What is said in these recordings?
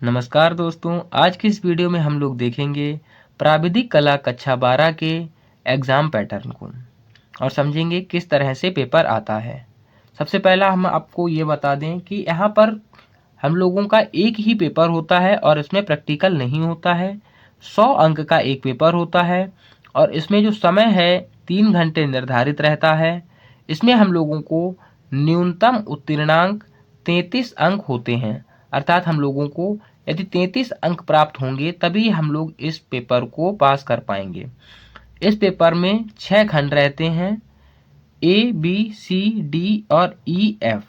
नमस्कार दोस्तों, आज की इस वीडियो में हम लोग देखेंगे प्राविधिक कला कक्षा 12 के एग्ज़ाम पैटर्न को और समझेंगे किस तरह से पेपर आता है। सबसे पहला हम आपको ये बता दें कि यहाँ पर हम लोगों का एक ही पेपर होता है और इसमें प्रैक्टिकल नहीं होता है। 100 अंक का एक पेपर होता है और इसमें जो समय है 3 घंटे निर्धारित रहता है। इसमें हम लोगों को न्यूनतम उत्तीर्णांक 33 अंक होते हैं, अर्थात हम लोगों को यदि 33 अंक प्राप्त होंगे तभी हम लोग इस पेपर को पास कर पाएंगे। इस पेपर में 6 खंड रहते हैं, ए बी सी डी और E F.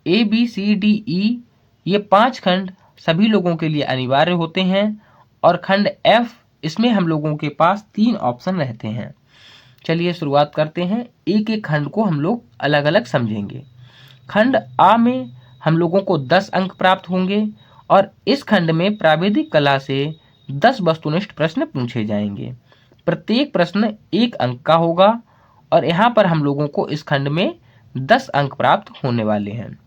A B C D E ये 5 खंड सभी लोगों के लिए अनिवार्य होते हैं और खंड एफ इसमें हम लोगों के पास 3 ऑप्शन रहते हैं। चलिए शुरुआत करते हैं। एक एक खंड को हम लोग अलग अलग समझेंगे। खंड आ में हम लोगों को 10 अंक प्राप्त होंगे और इस खंड में प्राविधिक कला से 10 वस्तुनिष्ठ प्रश्न पूछे जाएंगे। प्रत्येक प्रश्न 1 अंक का होगा और यहाँ पर हम लोगों को इस खंड में 10 अंक प्राप्त होने वाले हैं।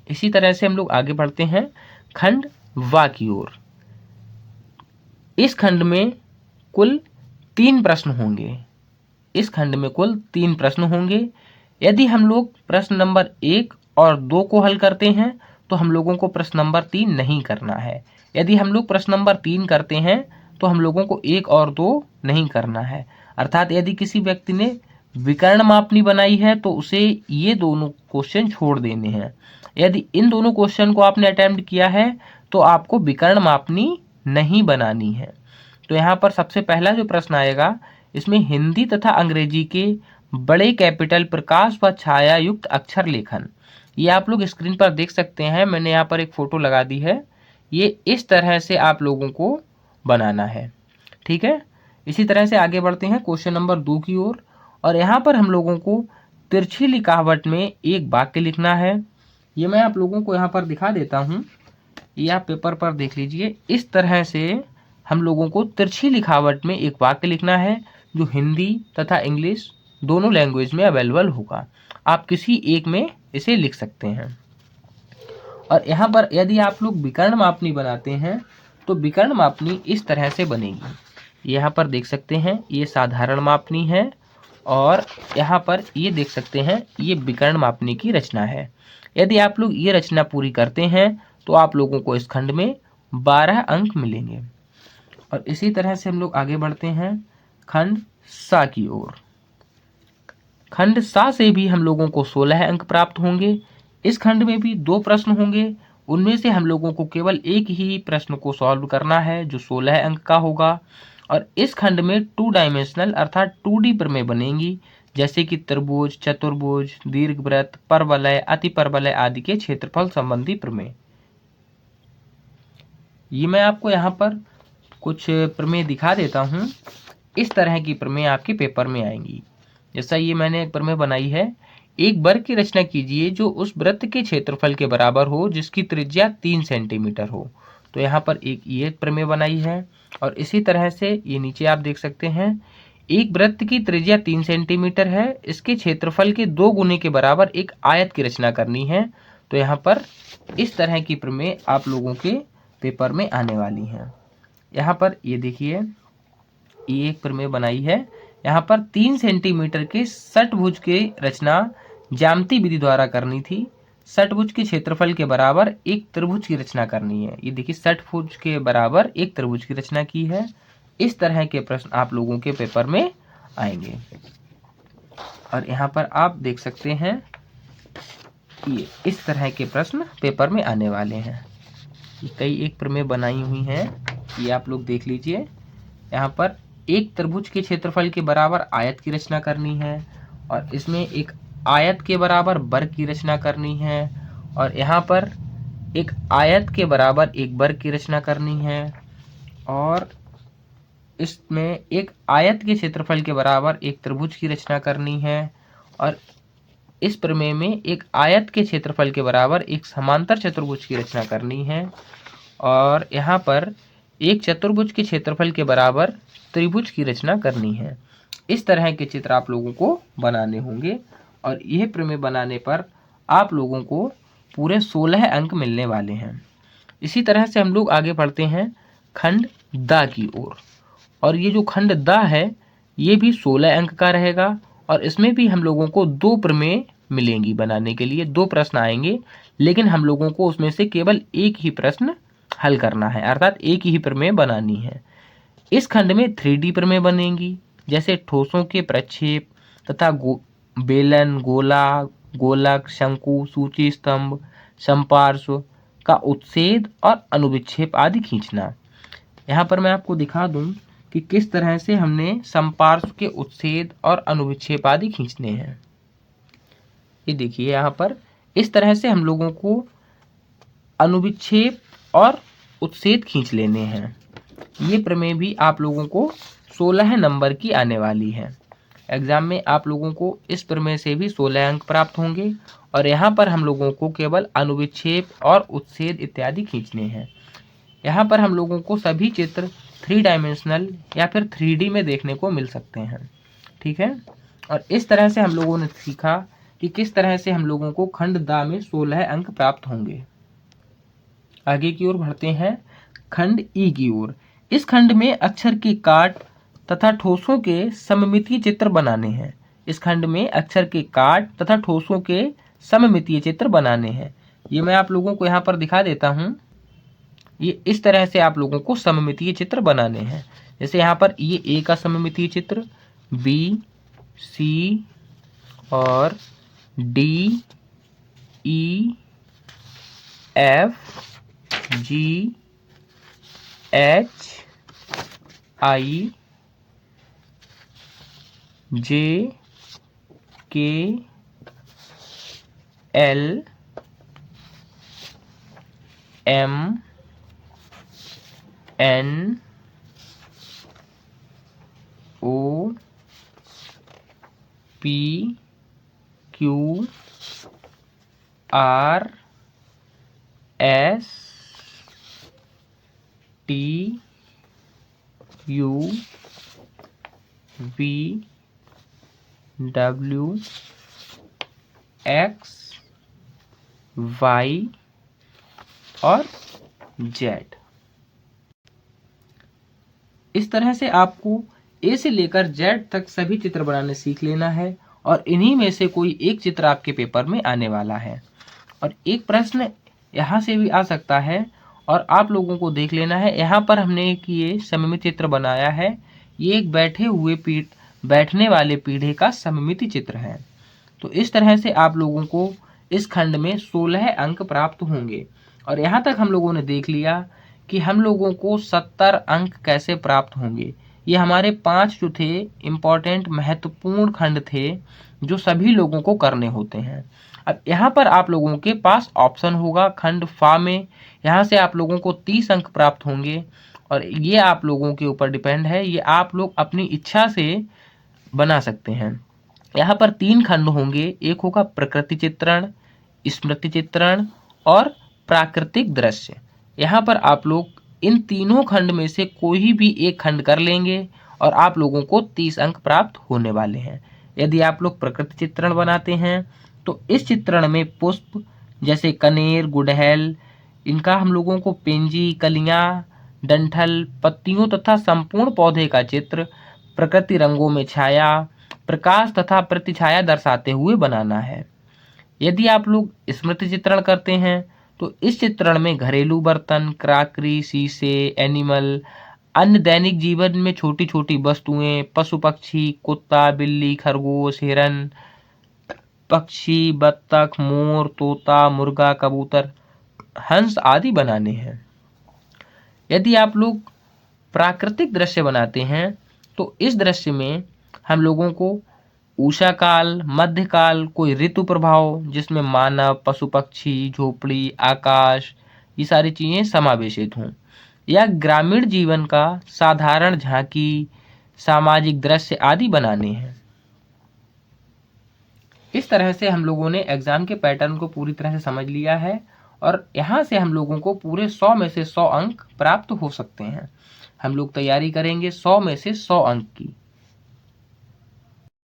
इसी तरह से हम लोग आगे बढ़ते हैं खंड वा की ओर। इस खंड में कुल 3 प्रश्न होंगे। इस खंड में कुल 3 प्रश्न होंगे। यदि हम लोग प्रश्न नंबर 1 और 2 को हल करते हैं तो हम लोगों को प्रश्न नंबर 3 नहीं करना है। यदि हम लोग प्रश्न नंबर 3 करते हैं तो हम लोगों को 1 और 2 नहीं करना है। अर्थात यदि किसी व्यक्ति ने विकर्ण मापनी बनाई है तो उसे ये दोनों क्वेश्चन छोड़ देने हैं। यदि इन दोनों क्वेश्चन को आपने अटेम्प्ट किया है तो आपको विकर्ण मापनी नहीं बनानी है। तो यहाँ पर सबसे पहला जो प्रश्न आएगा, इसमें हिंदी तथा अंग्रेजी के बड़े कैपिटल प्रकाश व छाया युक्त अक्षर लेखन, ये आप लोग स्क्रीन पर देख सकते हैं। मैंने यहाँ पर एक फ़ोटो लगा दी है। ये इस तरह से आप लोगों को बनाना है, ठीक है। इसी तरह से आगे बढ़ते हैं क्वेश्चन नंबर 2 की ओर और यहाँ पर हम लोगों को तिरछी लिखावट में एक वाक्य लिखना है। ये मैं आप लोगों को यहाँ पर दिखा देता हूँ, ये आप पेपर पर देख लीजिए। इस तरह से हम लोगों को तिरछी लिखावट में एक वाक्य लिखना है जो हिंदी तथा इंग्लिश दोनों लैंग्वेज में अवेलेबल होगा। आप किसी एक में इसे लिख सकते हैं। और यहाँ पर यदि आप लोग विकर्ण मापनी बनाते हैं तो विकर्ण मापनी इस तरह से बनेगी। यहाँ पर देख सकते हैं ये साधारण मापनी है और यहाँ पर ये देख सकते हैं ये विकर्ण मापनी की रचना है। यदि आप लोग ये रचना पूरी करते हैं तो आप लोगों को इस खंड में 12 अंक मिलेंगे। और इसी तरह से हम लोग आगे बढ़ते हैं खंड सा की ओर। खंड सा से भी हम लोगों को 16 अंक प्राप्त होंगे। इस खंड में भी 2 प्रश्न होंगे। उनमें से हम लोगों को केवल एक ही प्रश्न को सॉल्व करना है जो 16 अंक का होगा। और इस खंड में 2 डायमेंशनल अर्थात 2D प्रमेय बनेंगी, जैसे कि त्रिभुज, चतुर्भुज, दीर्घवृत्त, परवलय, अतिपरवलय आदि के क्षेत्रफल संबंधी प्रमेय। ये मैं आपको यहाँ पर कुछ प्रमेय दिखा देता हूँ। इस तरह की प्रमेय आपके पेपर में आएंगी। जैसा ये मैंने एक प्रमेय बनाई है, एक वर्ग की रचना कीजिए जो उस वृत्त के क्षेत्रफल के बराबर हो जिसकी त्रिज्या 3 सेंटीमीटर हो। तो यहाँ पर एक ये प्रमेय बनाई है। और इसी तरह से ये नीचे आप देख सकते हैं, एक वृत्त की त्रिज्या 3 सेंटीमीटर है, इसके क्षेत्रफल के 2 गुने के बराबर एक आयत की रचना करनी है। तो यहाँ पर इस तरह की प्रमेय आप लोगों के पेपर में आने वाली हैं। यहाँ पर ये देखिए, ये एक प्रमेय बनाई है। यहाँ पर 3 सेंटीमीटर के षटभुज के रचना ज्यामिति विधि द्वारा करनी थी। षटभुज के क्षेत्रफल के बराबर एक त्रिभुज की रचना करनी है। ये देखिए, षटभुज के बराबर एक त्रिभुज की रचना की है। इस तरह के प्रश्न आप लोगों के पेपर में आएंगे। और यहाँ पर आप देख सकते हैं ये इस तरह के प्रश्न पेपर में आने वाले हैं। कई एक प्रमेय बनाई हुई हैं, ये आप लोग देख लीजिए। यहाँ पर एक त्रिभुज के क्षेत्रफल के बराबर आयत की रचना करनी है और इसमें एक आयत के बराबर वर्ग की रचना करनी है और यहाँ पर एक आयत के बराबर एक वर्ग की रचना करनी है और इसमें एक आयत के क्षेत्रफल के बराबर एक त्रिभुज की रचना करनी है और इस प्रमेय में एक आयत के क्षेत्रफल के बराबर एक समांतर चतुर्भुज की रचना करनी है और यहाँ पर एक चतुर्भुज के क्षेत्रफल के बराबर त्रिभुज की रचना करनी है। इस तरह के चित्र आप लोगों को बनाने होंगे और यह प्रमेय बनाने पर आप लोगों को पूरे 16 अंक मिलने वाले हैं। इसी तरह से हम लोग आगे बढ़ते हैं खंड द की ओर। और ये जो खंड द है ये भी 16 अंक का रहेगा और इसमें भी हम लोगों को 2 प्रमेय मिलेंगी बनाने के लिए, 2 प्रश्न आएंगे, लेकिन हम लोगों को उसमें से केवल एक ही प्रश्न हल करना है, अर्थात एक ही प्रमेय बनानी है। इस खंड में 3D प्रमेय बनेंगी, जैसे ठोसों के प्रक्षेप तथा बेलन, गोला, गोलक, शंकु, सूची स्तंभ, संपार्श्व का उत्छेद और अनुविक्षेप आदि खींचना। यहाँ पर मैं आपको दिखा दूं कि किस तरह से हमने संपार्श्व के उत्छेद और अनुविक्षेप आदि खींचने हैं। ये देखिए यहाँ पर इस तरह से हम लोगों को अनुविक्षेप और उत्छेद खींच लेने हैं। ये प्रमेय भी आप लोगों को 16 नंबर की आने वाली है। एग्जाम में आप लोगों को इस प्रमेय से भी 16 अंक प्राप्त होंगे और यहाँ पर हम लोगों को केवल अनुविक्षेप और उत्छेद इत्यादि खींचने हैं। यहाँ पर हम लोगों को सभी चित्र 3 डायमेंशनल या फिर 3D में देखने को मिल सकते हैं, ठीक है। और इस तरह से हम लोगों ने सीखा कि किस तरह से हम लोगों को खंड द में 16 अंक प्राप्त होंगे। आगे की ओर बढ़ते हैं खंड ई की ओर। इस खंड में अक्षर की काट तथा ठोसों के सममितीय चित्र बनाने हैं। इस खंड में अक्षर के काट तथा ठोसों के सममितीय चित्र बनाने हैं। ये मैं आप लोगों को यहाँ पर दिखा देता हूँ। ये इस तरह से आप लोगों को सममितीय चित्र बनाने हैं। जैसे यहाँ पर ये ए का सममितीय चित्र, बी, सी और D, E, F, G, H, I, J, K, L, M, N, O, P, Q, R, S, T, U, V, W, X, Y और जेड। इस तरह से आपको ए से लेकर जेड तक सभी चित्र बनाने सीख लेना है और इन्हीं में से कोई एक चित्र आपके पेपर में आने वाला है। और एक प्रश्न यहाँ से भी आ सकता है और आप लोगों को देख लेना है। यहाँ पर हमने एक ये सममित चित्र बनाया है। ये एक बैठने वाले पीढ़े का सममिति चित्र है। तो इस तरह से आप लोगों को इस खंड में 16 अंक प्राप्त होंगे। और यहाँ तक हम लोगों ने देख लिया कि हम लोगों को 70 अंक कैसे प्राप्त होंगे। ये हमारे 5 जो थे इम्पॉर्टेंट महत्वपूर्ण खंड थे जो सभी लोगों को करने होते हैं। अब यहाँ पर आप लोगों के पास ऑप्शन होगा खंड फा में, यहाँ से आप लोगों को 30 अंक प्राप्त होंगे और ये आप लोगों के ऊपर डिपेंड है, ये आप लोग अपनी इच्छा से बना सकते हैं। यहाँ पर 3 खंड होंगे, एक होगा प्रकृति चित्रण, स्मृति चित्रण और प्राकृतिक दृश्य। यहाँ पर आप लोग इन तीनों खंड में से कोई भी एक खंड कर लेंगे और आप लोगों को 30 अंक प्राप्त होने वाले हैं। यदि आप लोग प्रकृति चित्रण बनाते हैं तो इस चित्रण में पुष्प जैसे कनेर, गुड़हल, इनका हम लोगों को पेंजी, कलियां, डंठल, पत्तियों तथा संपूर्ण पौधे का चित्र प्रकृति रंगों में छाया, प्रकाश तथा प्रतिछाया दर्शाते हुए बनाना है। यदि आप लोग स्मृति चित्रण करते हैं तो इस चित्रण में घरेलू बर्तन, क्राकरी, शीशे, एनिमल, अन्य दैनिक जीवन में छोटी छोटी वस्तुएं, पशु पक्षी, कुत्ता, बिल्ली, खरगोश, हिरन, पक्षी, बत्तख, मोर, तोता, मुर्गा, कबूतर, हंस आदि बनाने हैं। यदि आप लोग प्राकृतिक दृश्य बनाते हैं तो इस दृश्य में हम लोगों को उषा काल, मध्यकाल, कोई ऋतु प्रभाव जिसमें मानव, पशु पक्षी, झोपड़ी, आकाश, ये सारी चीजें समावेशित हों, या ग्रामीण जीवन का साधारण झांकी, सामाजिक दृश्य आदि बनाने हैं। इस तरह से हम लोगों ने एग्जाम के पैटर्न को पूरी तरह से समझ लिया है और यहाँ से हम लोगों को पूरे 100 में से 100 अंक प्राप्त हो सकते हैं। हम लोग तैयारी करेंगे 100 में से 100 अंक की।